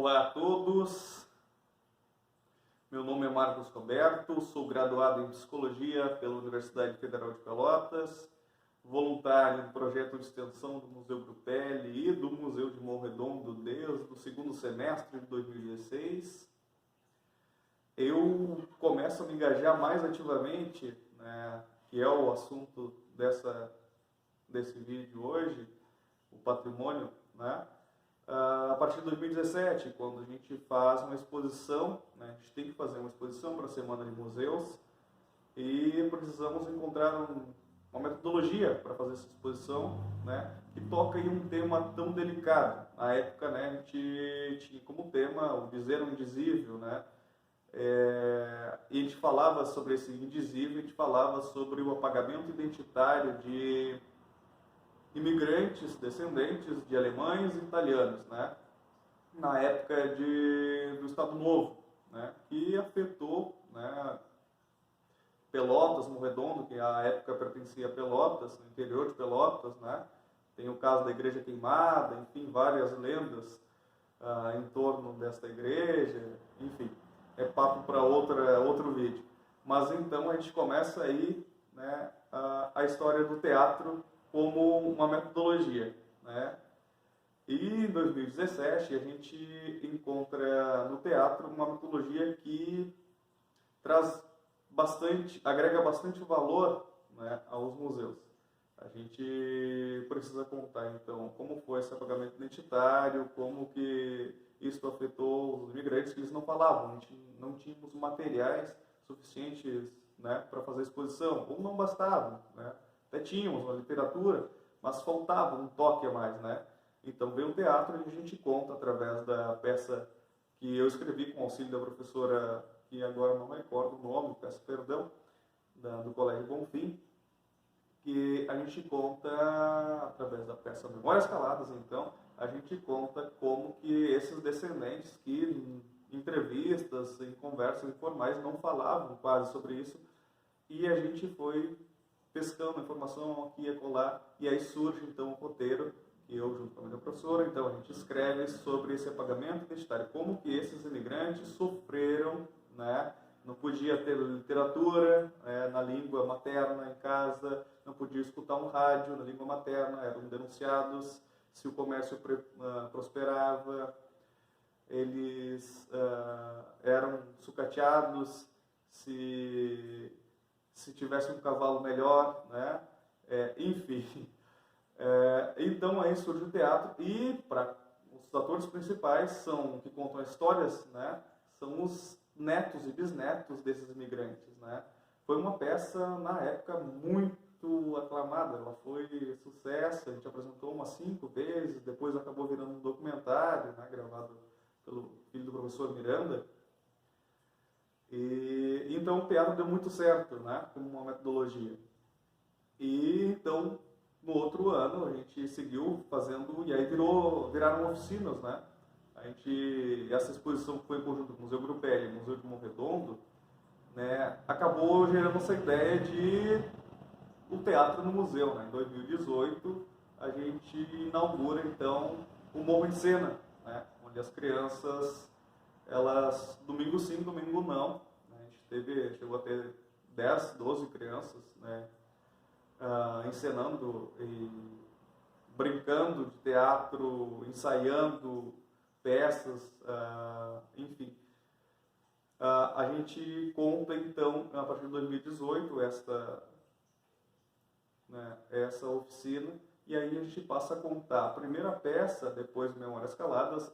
Olá a todos, meu nome é Marcos Roberto, sou graduado em Psicologia pela Universidade Federal de Pelotas, voluntário no projeto de extensão do Museu Grupelli e do Museu de Morro Redondo desde o segundo semestre de 2016. Eu começo a me engajar mais ativamente, né, que é o assunto desse vídeo hoje, o patrimônio, né? A partir de 2017, quando a gente faz uma exposição, né, a gente tem que fazer uma exposição para a Semana de Museus e precisamos encontrar uma metodologia para fazer essa exposição, né, que toca em um tema tão delicado. Na época, né, a gente tinha como tema o dizer o indizível, né, e a gente falava sobre esse indizível, a gente falava sobre o apagamento identitário de imigrantes, descendentes de alemães e italianos, né? Na época do Estado Novo, né? Que afetou, né, Pelotas, Morro Redondo, que à época pertencia a Pelotas, no interior de Pelotas, né? Tem o caso da Igreja Queimada, enfim, várias lendas em torno desta igreja, enfim, é papo para outro vídeo. Mas então a gente começa aí, né, a história do teatro como uma metodologia, né? E em 2017 a gente encontra no teatro uma metodologia que agrega bastante valor, né, aos museus. A gente precisa contar então como foi esse apagamento identitário, como que isso afetou os imigrantes, que eles não falavam, não tínhamos materiais suficientes, né, para fazer exposição, ou não bastavam, né? Até tínhamos uma literatura, mas faltava um toque a mais, né? Então veio o teatro e a gente conta através da peça que eu escrevi com o auxílio da professora, que agora não recordo o nome, peço perdão, do Colégio Bonfim, que a gente conta através da peça Memórias Caladas, então, a gente conta como que esses descendentes que em entrevistas, em conversas informais não falavam quase sobre isso, e a gente foi pescando informação aqui e acolá, e aí surge então o roteiro, que eu junto com a minha professora, então a gente escreve sobre esse apagamento identitário, como que esses imigrantes sofreram, né? Não podia ter literatura na língua materna em casa, não podia escutar um rádio na língua materna, eram denunciados, se o comércio prosperava, eles eram sucateados, se tivesse um cavalo melhor, né? Enfim. Então aí surge o teatro e os atores principais que contam as histórias, né, são os netos e bisnetos desses imigrantes, né? Foi uma peça na época muito aclamada, ela foi sucesso, a gente apresentou umas 5 vezes, depois acabou virando um documentário, né, gravado pelo filho do professor Miranda. E então o teatro deu muito certo, né, como uma metodologia. E então no outro ano a gente seguiu fazendo, e aí viraram oficinas, né? Essa exposição que foi em conjunto com o Museu Grupelli e o Museu de Morro Redondo, né, acabou gerando essa ideia de o teatro no museu, né? Em 2018 a gente inaugura então o Morro em Cena, né? Onde as crianças, elas, domingo sim, domingo não, né? A gente chegou a ter 10, 12 crianças, né, encenando e brincando de teatro, ensaiando peças, enfim. A gente conta então, a partir de 2018, essa oficina, e aí a gente passa a contar. A primeira peça, depois de Memórias Caladas,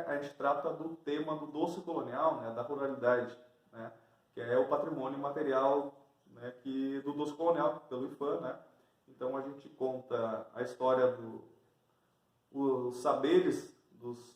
a gente trata do tema do doce colonial, né, da ruralidade, né, que é o patrimônio material, né, do doce colonial, pelo IFAM, né? Então a gente conta a história os saberes dos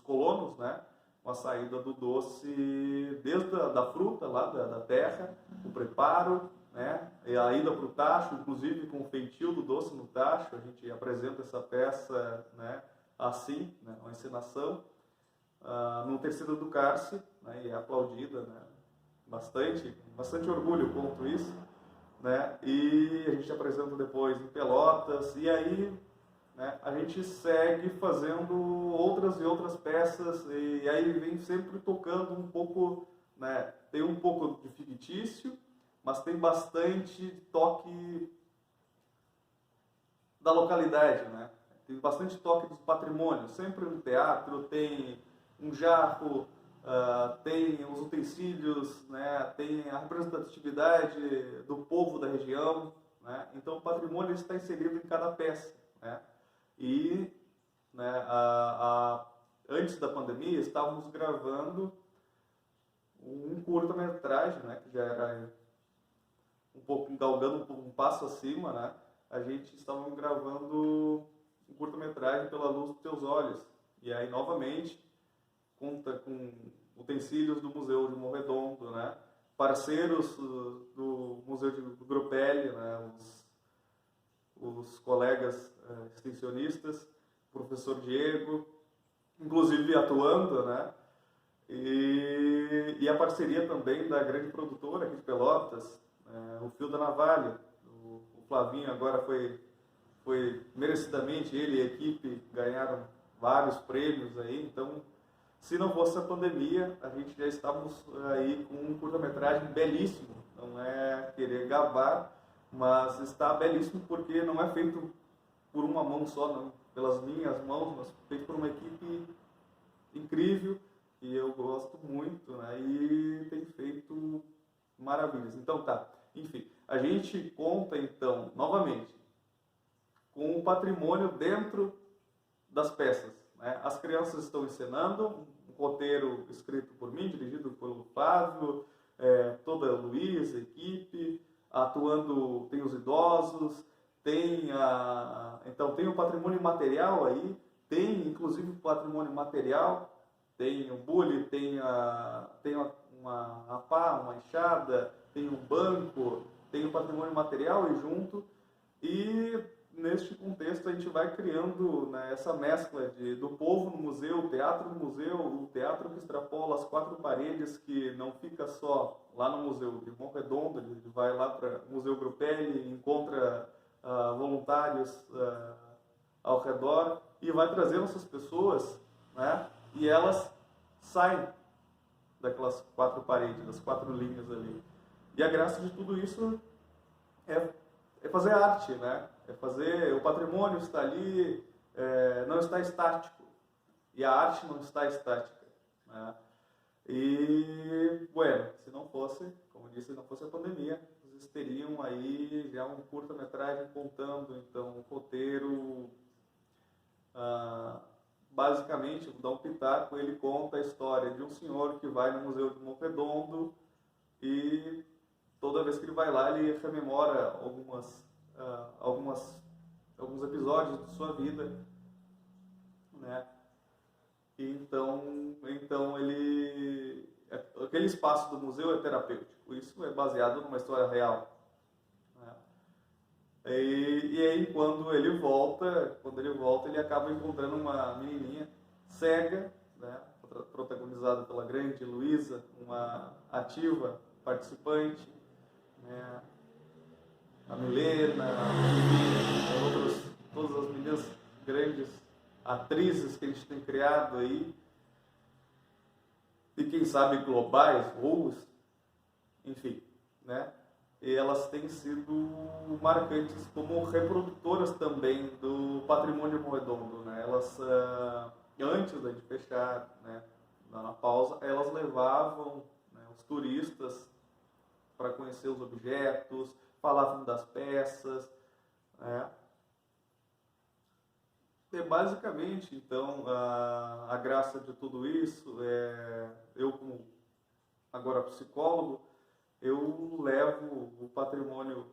colonos, né? Com a saída do doce desde da fruta lá da terra, o preparo, né? E a ida para o tacho, inclusive com o feitio do doce no tacho, a gente apresenta essa peça, né, assim, né, uma encenação no Terceiro do Cárcere, né, e é aplaudida, né, bastante orgulho conto isso, né? E a gente apresenta depois em Pelotas, e aí né, a gente segue fazendo outras e outras peças, e aí vem sempre tocando um pouco, né, tem um pouco de fictício, mas tem bastante toque da localidade, né? Tem bastante toque dos patrimônios. Sempre no teatro tem um jarro, tem os utensílios, né? Tem a representatividade do povo da região, né? Então o patrimônio está inserido em cada peça, né? E, né, antes da pandemia estávamos gravando um curta-metragem, né? Que já era um pouco galgando um passo acima, né? A gente estava gravando um curta-metragem Pela Luz dos Teus Olhos. E aí, novamente, conta com utensílios do Museu de Morredondo, né? Parceiros do Museu do Grupelli, né? Os colegas extensionistas, o professor Diego, inclusive atuando, né? E a parceria também da grande produtora aqui de Pelotas, o Fio da Navalha. O Flavinho agora foi merecidamente, ele e a equipe ganharam vários prêmios aí, então se não fosse a pandemia, a gente já estávamos aí com um curta-metragem belíssimo, não é querer gabar, mas está belíssimo porque não é feito por uma mão só, não, pelas minhas mãos, mas feito por uma equipe incrível, que eu gosto muito, né, e tem feito maravilhas. Então tá, enfim, a gente conta então, novamente, com o patrimônio dentro das peças, né? As crianças estão encenando, um roteiro escrito por mim, dirigido pelo Flávio, toda a Luísa, a equipe, atuando, tem os idosos, então tem o patrimônio material aí, tem inclusive o patrimônio material, tem o bule, tem uma pá, uma enxada, tem um banco, tem o patrimônio material e junto, e neste contexto a gente vai criando, né, essa mescla do povo no museu, o teatro que extrapola as quatro paredes, que não fica só lá no Museu de Morredondo, ele vai lá para o Museu Grupelli, encontra voluntários ao redor e vai trazendo essas pessoas, né, e elas saem daquelas quatro paredes, das quatro linhas ali. E a graça de tudo isso é fazer arte, né? É fazer, o patrimônio está ali, não está estático. E a arte não está estática, né? E, bueno, se não fosse, como disse, se não fosse a pandemia, vocês teriam aí já um curta-metragem contando, então, o roteiro. Basicamente, vou dar um pitaco, ele conta a história de um senhor que vai no Museu de Morredondo e toda vez que ele vai lá, ele rememora alguns episódios de sua vida, né? E então aquele espaço do museu é terapêutico. Isso é baseado numa história real, né? E aí quando ele volta, ele acaba encontrando uma menininha cega, né? Protagonizada pela grande Luísa, uma ativa participante, né? A Milena, todas as meninas grandes atrizes que a gente tem criado aí, e quem sabe globais, ou, enfim, né? E elas têm sido marcantes como reprodutoras também do patrimônio Morredondo, né? Elas, antes da gente fechar, né, na pausa, elas levavam, né, os turistas para conhecer os objetos, falavam das peças, né? E basicamente, então, a graça de tudo isso é, eu como agora psicólogo, eu levo o patrimônio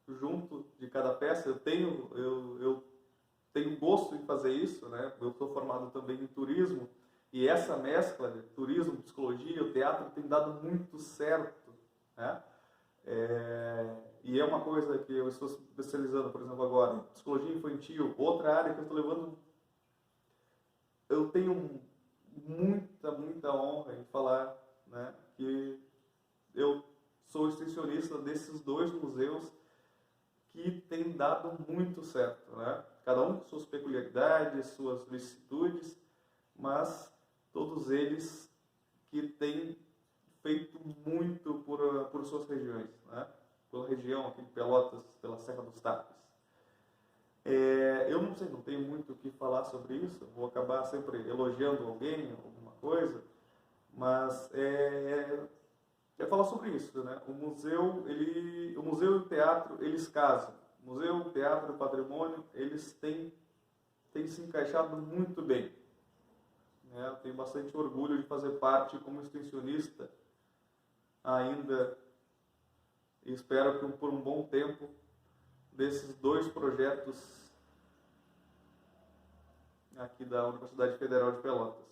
junto de cada peça. Eu tenho gosto em fazer isso, né? Eu sou formado também em turismo, e essa mescla de turismo, psicologia, o teatro tem dado muito certo, né? E é uma coisa que eu estou especializando, por exemplo, agora, em psicologia infantil, outra área que eu estou levando. Eu tenho muita honra em falar, né, que eu sou extensionista desses dois museus que tem dado muito certo, né? Cada um com suas peculiaridades, suas vicissitudes, mas todos eles que têm feito muito por suas regiões, né? Pela região aqui de Pelotas, pela Serra dos Tapes. Eu não sei, não tenho muito o que falar sobre isso, vou acabar sempre elogiando alguém, alguma coisa, mas é falar sobre isso, né? O museu e o teatro, eles casam. O museu, o teatro e o patrimônio, eles têm se encaixado muito bem, né? Eu tenho bastante orgulho de fazer parte como extensionista ainda, e espero que por um bom tempo, desses dois projetos aqui da Universidade Federal de Pelotas.